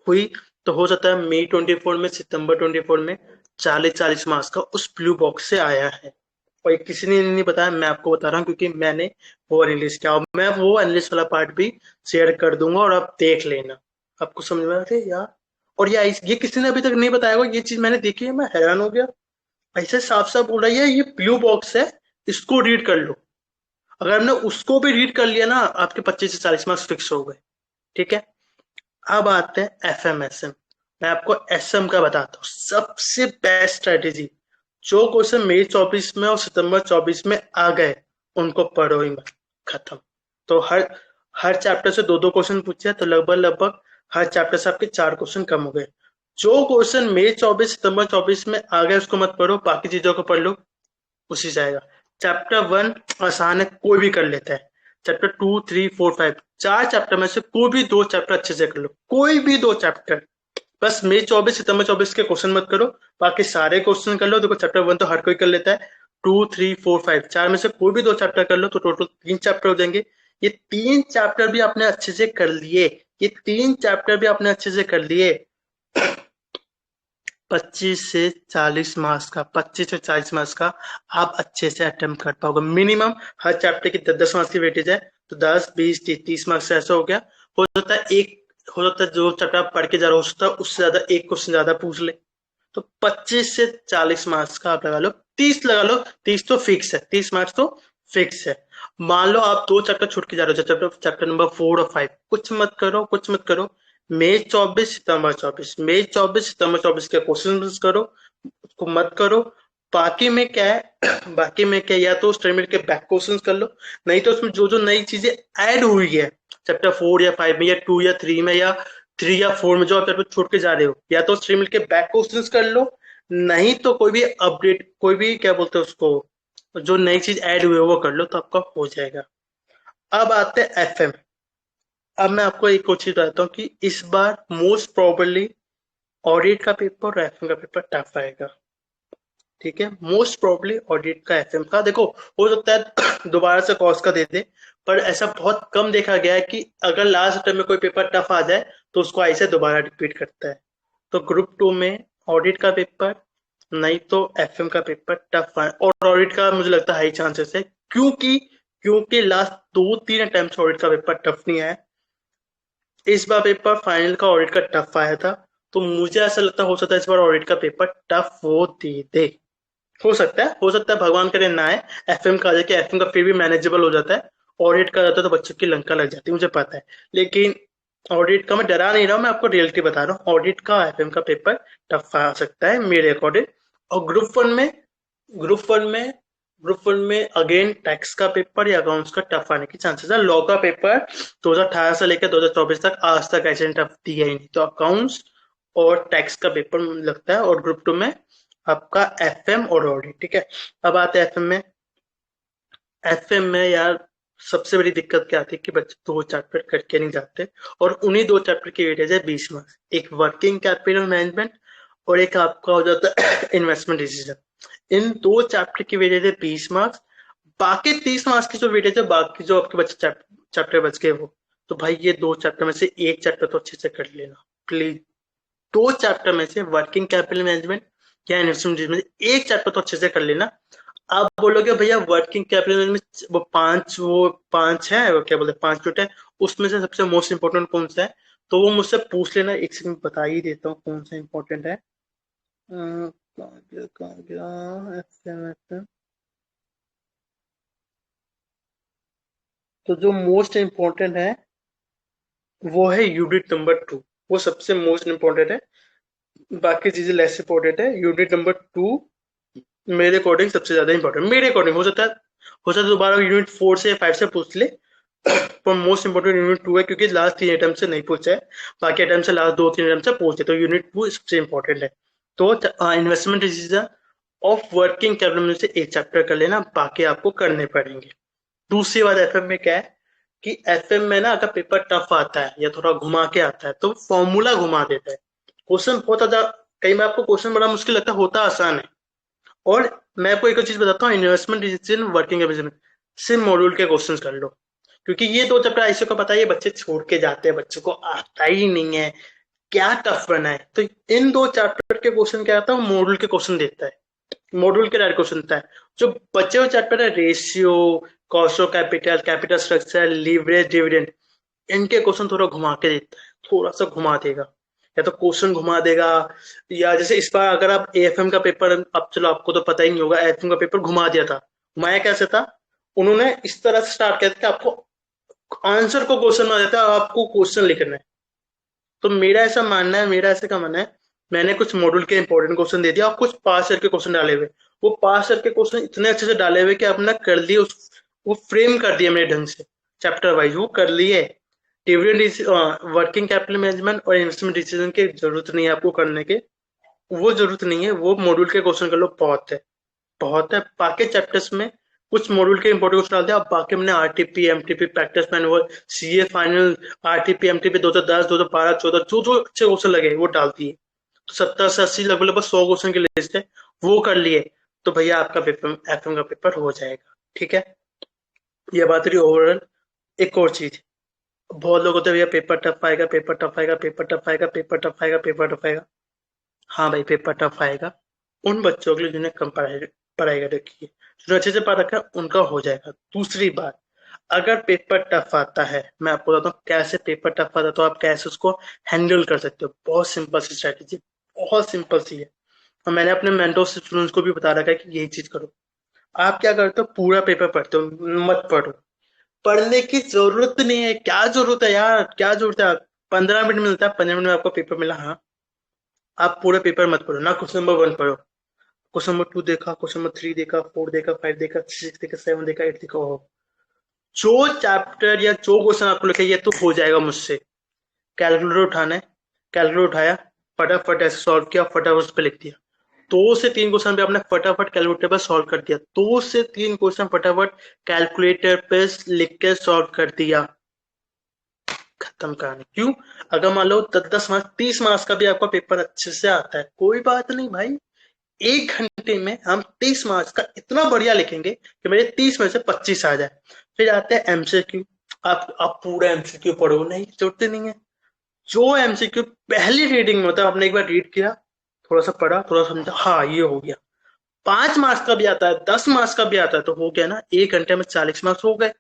हुई तो हो सकता है मई 24 में, सितंबर 24 में 40 मार्क्स का उस ब्लू बॉक्स से आया है। और ये किसी ने नहीं बताया, मैं आपको बता रहा हूँ क्योंकि मैंने वो एनालिस्ट किया, और मैं वो एनालिस्ट वाला पार्ट भी शेयर कर दूंगा और आप देख लेना। आपको समझ में आते यार। और ये किसी ने अभी तक नहीं बताया होगा, ये चीज मैंने देखी है, मैं हैरान हो गया। ऐसे साफ साफ बोल रहा है ये ब्लू बॉक्स है, इसको रीड कर लो। अगर हमने उसको भी रीड कर लिया ना, आपके 25 से 40 मार्क्स फिक्स हो गए। ठीक है। अब आते हैं एफएमएसएम। मैं आपको एसएम का बताता हूँ सबसे बेस्ट स्ट्रेटेजी। जो क्वेश्चन मई 24 में और सितंबर 24 में आ गए उनको पढ़ो ही मत, खत्म। तो हर हर चैप्टर से दो दो क्वेश्चन पूछे तो लगभग लगभग हर चैप्टर से आपके 4 क्वेश्चन कम हो गए। जो क्वेश्चन मई 24 सितंबर 24 में आ गए उसको मत पढ़ो, बाकी चीजों को पढ़ लो, उसी से आएगा। चैप्टर 1 आसान है, कोई भी कर लेता है। चैप्टर 2 3 4 5 चार चैप्टर में से कोई भी दो चैप्टर अच्छे से कर लो, कोई भी दो चैप्टर। बस मई 24 सितंबर 24 के क्वेश्चन मत करो, बाकी सारे क्वेश्चन कर लो। देखो चैप्टर 1 तो हर कोई कर लेता है, 2 3 4 5 चार में से कोई भी दो चैप्टर कर लो तो टोटल 3 चैप्टर हो जाएंगे। ये 3 चैप्टर भी आपने अच्छे से कर लिए, ये 3 चैप्टर भी आपने अच्छे से कर लिए। 25 से 40 मार्क्स का आप अच्छे से अटेम्प्ट कर पाओगे मिनिमम। हर चैप्टर की 10-10 मार्क्स की वेटेज है, तो 10 20 30 मार्क्स से ऐसा हो गया। हो सकता है एक, हो सकता है जो चैप्टर आप पढ़ के जा रहे हो उसका उससे ज्यादा एक क्वेश्चन ज्यादा पूछ ले। तो 25 से 40 मार्क्स का आप लगा लो, 30 लगा लो, 30 तो फिक्स है, 30 मार्क्स तो फिक्स है। मान लो आप दो चैप्टर छूट के जा रहे हो, चैप्टर चैप्टर नंबर 4 और 5, कुछ मत करो, कुछ मत करो। मई 24 सितंबर 24, मई 24 सितंबर 24 के क्वेश्चन करो, उसको मत करो। बाकी में क्या है बाकी में क्या, या तो उस टर्मिनल के बैक क्वेश्चंस कर लो, नहीं तो उसमें जो जो नई चीजें ऐड हुई है चैप्टर 4 या 5 में, या 2 या 3 में, या 3 या 4 में जो आप चैप्टर छोड़ के जा रहे हो, या तो उस टर्मिनल के बैक क्वेश्चंस कर लो, नहीं तो कोई भी अपडेट, कोई भी क्या बोलते हैं उसको, जो नई चीज ऐड हुई है वो कर लो, तो आपका हो जाएगा। अब आते हैं एफएम। अब मैं आपको एक और चीज बताता हूँ कि इस बार मोस्ट प्रोबेबली ऑडिट का पेपर और एफएम का पेपर टफ आएगा। ठीक है, मोस्ट प्रोबेबली ऑडिट का एफएम का, देखो हो सकता है दोबारा से कॉस का दे दे, पर ऐसा बहुत कम देखा गया है कि अगर लास्ट अटेम्प्ट में कोई पेपर टफ आ जाए तो उसको ऐसे दोबारा रिपीट करता है। तो ग्रुप 2 में ऑडिट का पेपर, नहीं तो एफएम का पेपर टफ है। और ऑडिट का मुझे लगता है हाई चांसेस है, क्योंकि क्योंकि लास्ट 2-3 अटेम्प्ट ऑडिट का पेपर टफ नहीं है। इस बार पेपर फाइनल का ऑडिट का टफ आया था, तो मुझे ऐसा लगता हो सकता है इस बार ऑडिट का पेपर टफ वो दे दे। हो सकता है भगवान करे ना आए, एफएम का आ जाए कि एफएम का फिर भी मैनेजेबल हो जाता है। ऑडिट का जाता है तो बच्चों की लंका लग जाती है, मुझे पता है। लेकिन ऑडिट का मैं डरा नहीं रहा हूँ, मैं आपको रियलिटी बता रहा हूँ, ऑडिट का एफएम का पेपर टफ आ सकता है मेरे अकॉर्डिंग। और ग्रुप वन में ग्रुप वन में अगेन टैक्स का पेपर या अकाउंट्स का टफ आने की चांसेस है। लॉ का पेपर 2018 से लेकर 2024 तक आज तक ऐसे टफ दिया ही नहीं, तो अकाउंट्स और टैक्स का पेपर मुझे लगता है। और ग्रुप 2 में आपका एफएम और ऑडिट। ठीक है, अब आते हैं एफएम में। एफएम में यार सबसे बड़ी दिक्कत क्या आती है कि बच्चे दो चैप्टर करके नहीं जाते, और उन्हीं दो चैप्टर की वेटेज है 20 मार्क्स। एक वर्किंग कैपिटल मैनेजमेंट और एक आपका हो जाता है इन्वेस्टमेंट डिसीजन। इन दो चैप्टर की वेटेज है 20 मार्क्स। बाकी 30 मार्क्स की जो वेटेज है, बाकी जो आपके बच्चे चैप्टर बच गए वो, तो भाई ये दो चैप्टर में से एक चैप्टर तो अच्छे से कर लेना प्लीज। दो चैप्टर में से वर्किंग कैपिटल मैनेजमेंट या इन्वेस्टमेंट में एक चैप्टर तो अच्छे से कर लेना। आप बोलोगे भैया वर्किंग कैपिटल में वो पांच है, वो क्या बोलते हैं, 5 यूनिट है, उसमें से सबसे मोस्ट इंपोर्टेंट कौन सा है? तो वो मुझसे पूछ लेना, एक सेकंड बता ही देता हूँ कौन सा इंपॉर्टेंट है। कहाँ गया FM? तो जो मोस्ट इंपॉर्टेंट है वो है यूनिट नंबर 2, वो सबसे मोस्ट इंपॉर्टेंट है। बाकी चीजें लेस इंपॉर्टेंट है। यूनिट नंबर 2 मेरे अकॉर्डिंग सबसे ज्यादा इंपॉर्टेंट, मेरे अकॉर्डिंग। हो सकता है दोबारा यूनिट 4 से या 5 से पूछ ले, पर मोस्ट इंपोर्टेंट यूनिट 2 है, क्योंकि लास्ट 3 अटेम्प्ट से नहीं पूछा है, बाकी अटेम्प्ट से लास्ट 2-3 अटेम्प्ट से पूछे, तो यूनिट 2 सबसे इंपॉर्टेंट है। तो investment decision of working capital में से एक चैप्टर कर लेना, बाकी आपको करने पड़ेंगे। दूसरी बात एफएम में क्या है कि एफएम में ना अगर पेपर टफ आता है या थोड़ा घुमा के आता है तो फॉर्मूला घुमा देता है। क्वेश्चन बहुत ज्यादा, कई बार आपको क्वेश्चन बड़ा मुश्किल लगता है, होता आसान है। और मैं आपको एक और चीज बताता हूँ, investment decision working capital SIM module के क्वेश्चंस कर लो। क्योंकि ये दो चैप्टर आईसीयू को पता है, ये बच्चे छोड़ के जाते हैं, बच्चों को आता ही नहीं है, क्या टफ बना है। तो इन दो चैप्टर के क्वेश्चन क्या आता है, मॉड्यूल के क्वेश्चन देता है, मॉड्यूल के डायरेक्ट क्वेश्चन देता है। जो बचे हुए चैप्टर है, ratio, cost of capital, capital structure, leverage, dividend, इनके क्वेश्चन थोड़ा घुमा के देता है, थोड़ा सा घुमा देगा, या तो क्वेश्चन घुमा देगा, या जैसे इस बार अगर आप एएफएम का पेपर, अब चलो आपको तो पता ही नहीं होगा, एएफएम का पेपर घुमा दिया था। घुमाया कैसे था, उन्होंने इस तरह से स्टार्ट किया था कि आपको आंसर को क्वेश्चन में देता है, आपको क्वेश्चन लिखना है। तो मेरा ऐसा मानना है, मेरा ऐसे का मानना है, मैंने कुछ मॉड्यूल के इंपॉर्टेंट क्वेश्चन दे दिया और कुछ पास ईयर के क्वेश्चन डाले हुए। वो पास ईयर के क्वेश्चन इतने अच्छे से डाले हुए कि आपने कर लिए, उस वो फ्रेम कर दिया मेरे ढंग से, चैप्टर वाइज वो कर लिए। डिविडेंड, वर्किंग कैपिटल मैनेजमेंट और इन्वेस्टमेंट डिसीजन की जरूरत नहीं है आपको करने के, वो जरूरत नहीं है, वो मॉड्यूल के क्वेश्चन कर लो, बहुत है, बहुत है। बाकी चैप्टर्स में कुछ मॉड्यूल के इंपॉर्टेंट क्वेश्चन डाल दिया, अब बाकी मैंने RTP, MTP, practice manual, CA final, RTP, MTP 2010, 2012, 14, जो जो अच्छे क्वेश्चन लगे वो डाल दिए। तो 70 से 80 लगभग लगभग 100 क्वेश्चन की लिस्ट है, वो कर लिए, तो भैया आपका पेपर, एफएम का पेपर हो जाएगा। ठीक है, ये बात रही ओवरऑल। एक और चीज, बहुत लोग होते हैं भैया पेपर टफ आएगा, पेपर टफ आएगा, पेपर टफ आएगा, पेपर टफ आएगा, पेपर टफ आएगा। हाँ भाई, पेपर टफ आएगा उन बच्चों के लिए जिन्हें कम पढ़ाई पढ़ाई कर रखी है, जो अच्छे से पढ़ रखा है उनका हो जाएगा। दूसरी बात, अगर पेपर टफ आता है, मैं आपको बताता हूँ कैसे पेपर टफ आता है, तो आप कैसे उसको हैंडल कर सकते हो। बहुत सिंपल सी स्ट्रैटेजी, बहुत सिंपल सी है, और मैंने अपने मेंटोर स्टूडेंट्स को भी बता रखा है कि यही चीज करो। आप क्या करते हो, पूरा पेपर पढ़ते हो, मत पढ़ो, पढ़ने की जरूरत नहीं है। क्या जरूरत है यार, क्या जरूरत है, 15 मिनट मिलता है, 15 मिनट में आपको पेपर मिला, हाँ। आप पूरा पेपर मत पढ़ो ना, क्वेश्चन नंबर 1 पढ़ो, क्वेश्चन नंबर 2 देखा, क्वेश्चन नंबर 3 देखा, 4 देखा, 5 देखा, 6 देखा, 7 देखा, 8 देखा, हो जो चैप्टर या जो क्वेश्चन आपको लिखा है ये तो हो जाएगा मुझसे। कैलकुलेटर उठाना है, कैलकुलेटर उठाया, फटाफट ऐसे सॉल्व किया, फटाफट उस पर लिख दिया। 2 से 3 क्वेश्चन पे आपने फटाफट कैलकुलेटर पर सॉल्व कर दिया, 2 से 3 क्वेश्चन फटाफट कैलकुलेटर पे लिख के सॉल्व कर दिया, खत्म कहानी। क्यों, अगर मान लो 10 10 मार्क्स, 30 मार्क्स का भी आपका पेपर अच्छे से आता है, कोई बात नहीं भाई, 1 घंटे में हम 30 मार्क्स का इतना बढ़िया लिखेंगे कि मेरे 30 में से 25 आ जाए। फिर आते हैं एमसीक्यू। आप पूरा एमसीक्यू पढ़ो, नहीं, जरूरत नहीं है। जो एमसीक्यू पहली रीडिंग में होता है, आपने एक बार रीड किया, थोड़ा सा पढ़ा, थोड़ा समझा, हाँ ये हो गया। 5 मार्क्स का भी आता है, 10 मार्क्स का भी आता है, तो हो गया ना, 1 घंटे में 40 मार्क्स हो गए।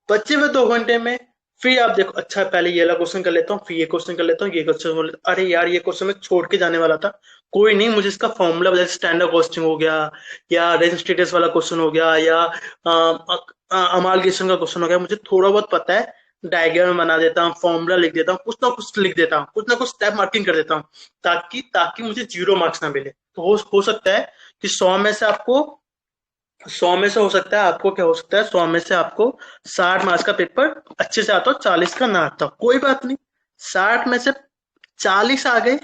बचे हुए 2 घंटे में फिर आप देखो, अच्छा पहले ये वाला क्वेश्चन कर लेता हूँ, फिर ये क्वेश्चन कर लेता हूँ, ये क्वेश्चन कर लेता हूँ, अरे यार ये क्वेश्चन मैं छोड़ के जाने वाला था, कोई नहीं, मुझे इसका फॉर्मूला, जैसे स्टैंडर्ड कॉस्टिंग हो गया, या रेंज स्टेटस वाला क्वेश्चन हो गया, या अमालगेशन का क्वेश्चन हो गया, मुझे थोड़ा बहुत पता है, डायग्राम बना देता हूँ, फॉर्मूला लिख देता हूँ, कुछ ना कुछ लिख देता हूँ, कुछ ना कुछ स्टेप मार्किंग कर देता हूँ, ताकि ताकि मुझे 0 मार्क्स ना मिले। तो हो सकता है कि 100 में से हो सकता है आपको, क्या हो सकता है, 100 में से आपको 60 मार्क्स का पेपर अच्छे से आता हो, 40 का ना आता हो, कोई बात नहीं। 60 में से 40 आ गए,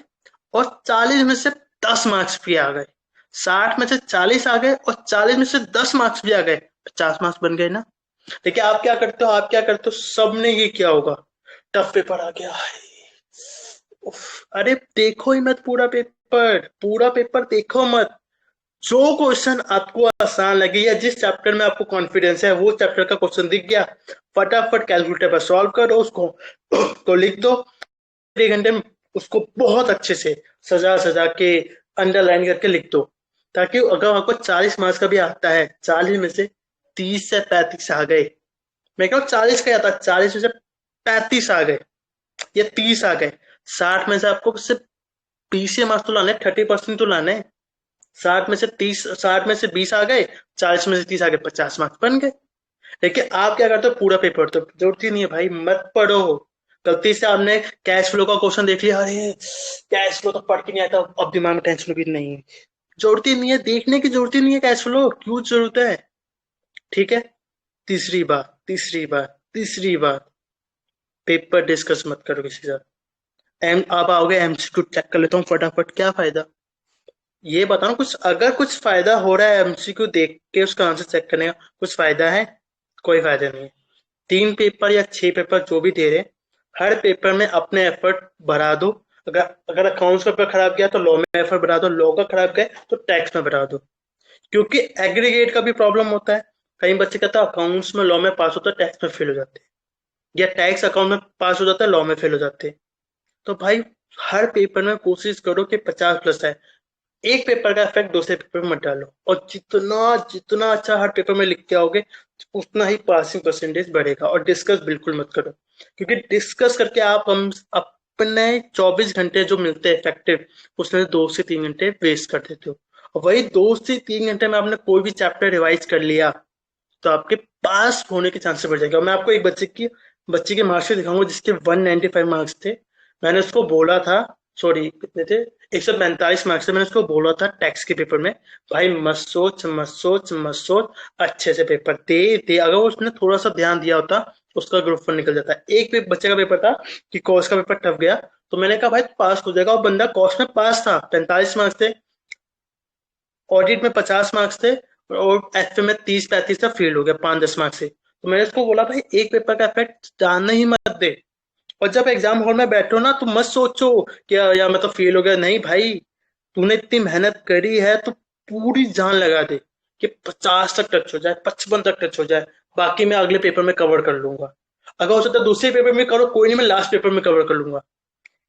और 40 में से 10 मार्क्स भी आ गए, 60 में से 40 आ गए और 40 में से 10 मार्क्स भी आ गए, 50 मार्क्स बन गए ना। देखिए आप क्या करते हो, आप क्या करते हो, सबने ये किया होगा, टफ पेपर आ गया, उफ, अरे देखो ही मत पूरा पेपर, पूरा पेपर देखो मत। जो क्वेश्चन आपको आसान लगे या जिस चैप्टर में आपको कॉन्फिडेंस है, वो चैप्टर का क्वेश्चन दिख गया, फटाफट कैलकुलेटर पर सॉल्व करो उसको, तो लिख दो 1 घंटे में, उसको बहुत अच्छे से सजा सजा के अंडरलाइन करके लिख दो, ताकि अगर आपको 40 मार्क्स का भी आता है, 40 में से 30 से 35 आ गए, मैं कहूँ 40 का आता है, 40 में से 35 आ गए या 30 आ गए, 60 में से आपको सिर्फ 20 मार्क्स तो लाने, 30% तो लाने। 60 में से 20 आ गए, 40 में से 30 आ गए, 50 मार्क्स बन गए। लेकिन आप क्या करते हो, पूरा पेपर, तो जरूरत ही नहीं है भाई, मत पढ़ो। गलती से आपने कैश फ्लो का क्वेश्चन देख लिया, अरे कैश फ्लो तो पढ़ के नहीं आता, अब दिमाग में टेंशन भी नहीं है, जरूरत ही नहीं है, देखने की जरूरत ही नहीं है कैश फ्लो, क्यों जरूरत है। ठीक है, तीसरी बात, पेपर डिस्कस मत करो किसी के साथ। एम आप आओगे, एमसीक्यू चेक कर लेता हूँ फटाफट, क्या फायदा, ये बताओ कुछ, अगर कुछ फायदा हो रहा है एमसीक्यू देख के उसका आंसर चेक करने का, कुछ फायदा है, कोई फायदा नहीं है। 3 पेपर या 6 पेपर जो भी दे रहे, हर पेपर में अपने एफर्ट बढ़ा दो। अगर अगर अकाउंट्स का पेपर खराब गया तो लॉ में एफर्ट बढ़ा दो, लॉ का खराब गया तो टैक्स में बढ़ा दो, क्योंकि एग्रीगेट का भी प्रॉब्लम होता है, कई बच्चे कहते हैं अकाउंट्स में लॉ में पास होता है, टैक्स में फेल हो जाते हैं, या टैक्स अकाउंट में पास हो जाता है, लॉ में फेल हो जाते हैं। तो भाई हर पेपर में कोशिश करो कि 50+ आए। एक पेपर का इफेक्ट दूसरे पेपर में मत डालो, और जितना जितना अच्छा हर पेपर में लिख के आओगे उतना ही पासिंग परसेंटेज बढ़ेगा। और डिस्कस बिल्कुल मत करो, क्योंकि डिस्कस करके आप हम अपने 24 घंटे जो मिलते हैं इफेक्टिव, उसमें 2 से 3 घंटे वेस्ट कर देते हो। और वही 2 से 3 घंटे में आपने कोई भी चैप्टर रिवाइज कर लिया तो आपके पास होने के चांसेस बढ़ जाएंगे। और मैं आपको एक बच्चे की मार्कशीट दिखाऊंगा जिसके 195 मार्क्स थे। मैंने उसको बोला था, सॉरी कितने थे, 145 मार्क्स से, मैंने उसको बोला था टैक्स के पेपर में, भाई मत सोच मत सोच मत सोच, अच्छे से पेपर दे दे। अगर वो उसने थोड़ा सा ध्यान दिया होता उसका ग्रुप 1 निकल जाता। एक बच्चे का पेपर था कि कॉस्ट का पेपर टफ गया, तो मैंने कहा भाई पास हो जाएगा। और बंदा कॉस्ट में पास था, 45 मार्क्स थे, ऑडिट में 50 मार्क्स थे, और एफ में 30-35 था, फेल हो गया 5-10 मार्क्स से। तो मैंने उसको बोला भाई एक पेपर का इफेक्ट जानने ही मत दे, और जब एग्जाम हॉल में बैठो ना तो मत सोचो कि यार मैं तो फेल हो गया। नहीं भाई, तूने इतनी मेहनत करी है तो पूरी जान लगा दे कि 50 तक टच हो जाए, 55 तक टच हो जाए, बाकी मैं अगले पेपर में कवर कर लूंगा। अगर हो सकता है दूसरे पेपर में करो, कोई नहीं, मैं लास्ट पेपर में कवर कर लूंगा।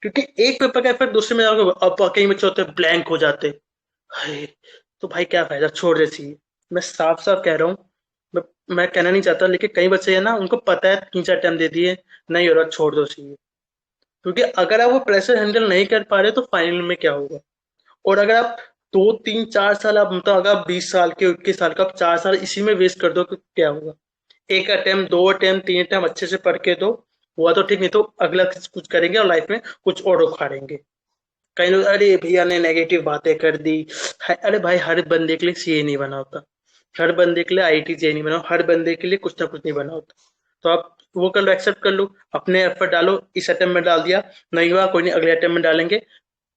क्योंकि एक पेपर का इफेक्ट दूसरे में जाकर अब कई बच्चे होते हैं ब्लैंक हो जाते, हाय, तो भाई क्या फायदा, छोड़ दे चाहिए। मैं साफ साफ कह रहा हूँ, मैं, मैं कहना नहीं चाहता, लेकिन कई बच्चे हैं ना, उनको पता है 3-4 टाइम दे दिए, नहीं हो रहा, छोड़ दो चाहिए। क्योंकि अगर आप वो प्रेशर हैंडल नहीं कर पा रहे तो फाइनल में क्या होगा। और अगर आप 2-3-4 साल, आप मतलब अगर आप 20 साल के 21 साल का, आप 4 साल इसी में वेस्ट कर दो तो क्या होगा। एक अटेम्प्ट, 2 अटेम्प्ट, 3 अटेम्प्ट अच्छे से पढ़ के दो, हुआ तो ठीक, नहीं तो अगला कुछ करेंगे और लाइफ में कुछ और उखाड़ेंगे। कई लोग, अरे भैया ने नेगेटिव बातें कर दी, अरे भाई हर बंदे के लिए सीए नहीं बना होता, हर बंदे के लिए आईटी जे नहीं बना, हर बंदे के लिए कुछ ना कुछ नहीं बना होता। तो आप वो कर लो, एक्सेप्ट कर लो, अपने एफर्ट डालो। इस अटेम्प्ट में डाल दिया, नहीं हुआ कोई नहीं, अगले अटेम्प्ट में डालेंगे,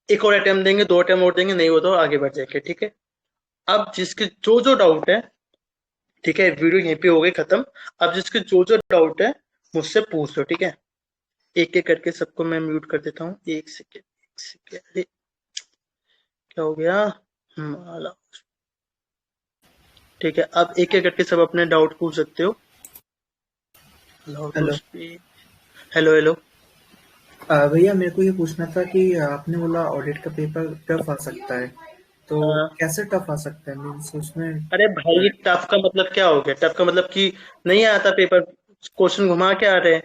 एक और अटेम्प्ट देंगे, 2 अटेम्प्ट और देंगे, नहीं हुआ तो आगे बढ़ जाएंगे, ठीक है। अब जिसके जो जो डाउट है, ठीक है, वीडियो यहीं पे हो गई खत्म। अब जिसके जो जो डाउट है मुझसे पूछ लो, ठीक है। एक एक करके सबको मैं म्यूट कर देता हूँ, एक सेकेंड, एक सेकेंड, अरे क्या हो गया। आला। ठीक है, अब एक एक करके सब अपने डाउट पूछ सकते हो। Allow to hello. Speak. Hello hello. भैया मेरे को ये पूछना था कि आपने बोला ऑडिट का पेपर टफ आ सकता है, तो कैसे टफ आ सकता है? मीन्स उसमें अरे भाई टफ का मतलब क्या हो गया, टफ का मतलब कि नहीं आता पेपर, क्वेश्चन घुमा के आ रहे हैं,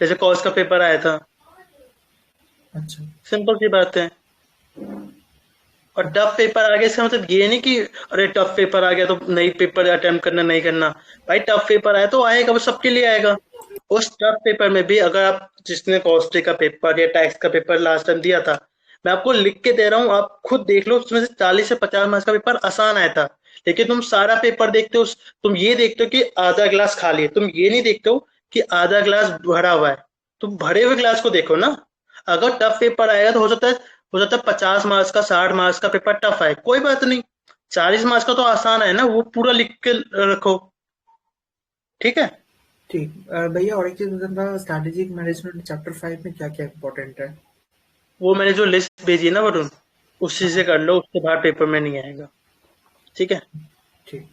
जैसे कॉस का पेपर आया था, अच्छा। सिंपल सी बात है। और टफ पेपर आ गया इसका मतलब ये नहीं कि अरे टफ पेपर आ गया तो नई पेपर अटेम्प्ट करना, नहीं करना। भाई टफ पेपर आया तो आएगा, वो सबके लिए आएगा। उस टफ पेपर में भी अगर आप, जिसने कॉस्टिंग का पेपर या टैक्स का पेपर लास्ट टाइम दिया था, मैं आपको लिख के दे रहा हूँ, आप खुद देख लो, उसमें से 40 से 50 मार्क्स का पेपर आसान आया था। लेकिन तुम सारा पेपर देखते हो, तुम ये देखते हो कि आधा ग्लास खाली है, तुम ये नहीं देखते हो कि आधा ग्लास भरा हुआ है। तुम भरे हुए ग्लास को देखो ना। अगर टफ पेपर आएगा तो हो सकता है 50 मार्क्स का, 60 मार्क्स का पेपर टफ आए, कोई बात नहीं, 40 मार्क्स का तो आसान है ना, वो पूरा लिख के रखो, ठीक है। ठीक। भैया और एक चीज बताना था, स्ट्रैटेजिक मैनेजमेंट चैप्टर 5 में क्या क्या इंपॉर्टेंट है? वो मैंने जो लिस्ट भेजी है ना वरुण, उसी से हाँ। कर लो, उसके बाद पेपर में नहीं आएगा, ठीक है। ठीक।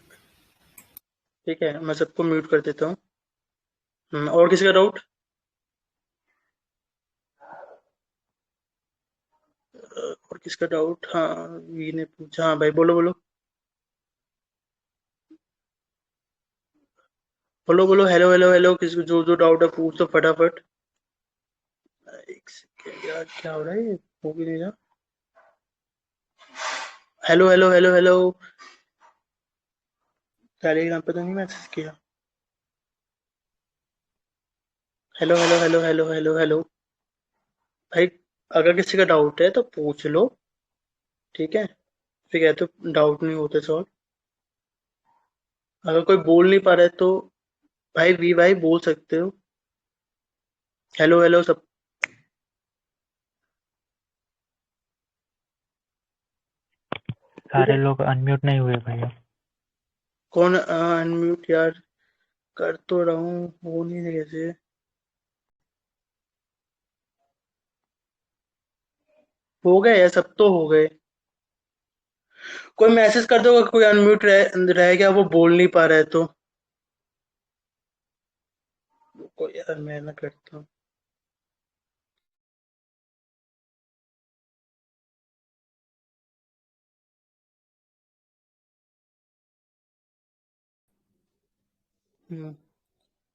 ठीक है, मैं सबको म्यूट कर देता हूँ। और किसी का डाउट? और किसका डाउट, हाँ, वी ने पूछा, हाँ भाई बोलो बोलो। बोलो बोलो, हेलो हेलो हेलो, किसको जो जो डाउट है पूछ दो फटाफट। एक सेकेंड यार, क्या हो रहा है, ये हो भी नहीं रहा। Hello hello hello hello, Telegram पे तो नहीं मैसेज किया। Hello hello hello hello hello hello. भाई अगर किसी का डाउट है तो पूछ लो, ठीक है। फिर कहते हो डाउट नहीं होते सॉल्व। अगर कोई बोल नहीं पा रहा है तो भाई वी भाई बोल सकते हो। हेलो हेलो सब। ठीक सारे है, लोग अनम्यूट नहीं हुए भैया। कौन अनम्यूट यार, कर तो रहा हूँ, हो नहीं रहा कैसे। हो गए यार, सब तो हो गए। कोई मैसेज कर दो अगर कोई अनम्यूट रह गया, वो बोल नहीं पा रहा है तो। रुको यार, मैं ना करता हूँ।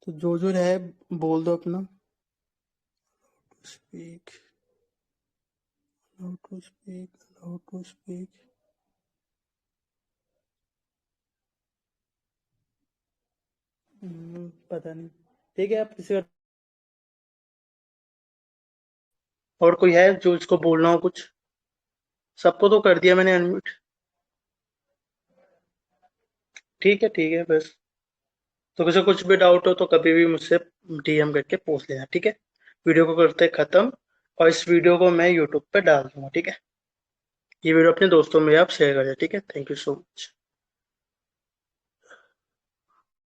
तो जो जो है बोल दो अपना। Speak, how to speak, how to speak. पता नहीं। ठीक है, आप किसी और कोई है जो इसको बोलना हो कुछ? सबको तो कर दिया मैंने अनम्यूट। ठीक है बस। तो किसी को कुछ भी डाउट हो तो कभी भी मुझसे डीएम करके पूछ लेना, ठीक है? वीडियो को करते हैं खत्म, और इस वीडियो को मैं यूट्यूब पे डाल दूंगा, ठीक है? ये वीडियो अपने दोस्तों में आप शेयर करें, ठीक है? Thank you so much.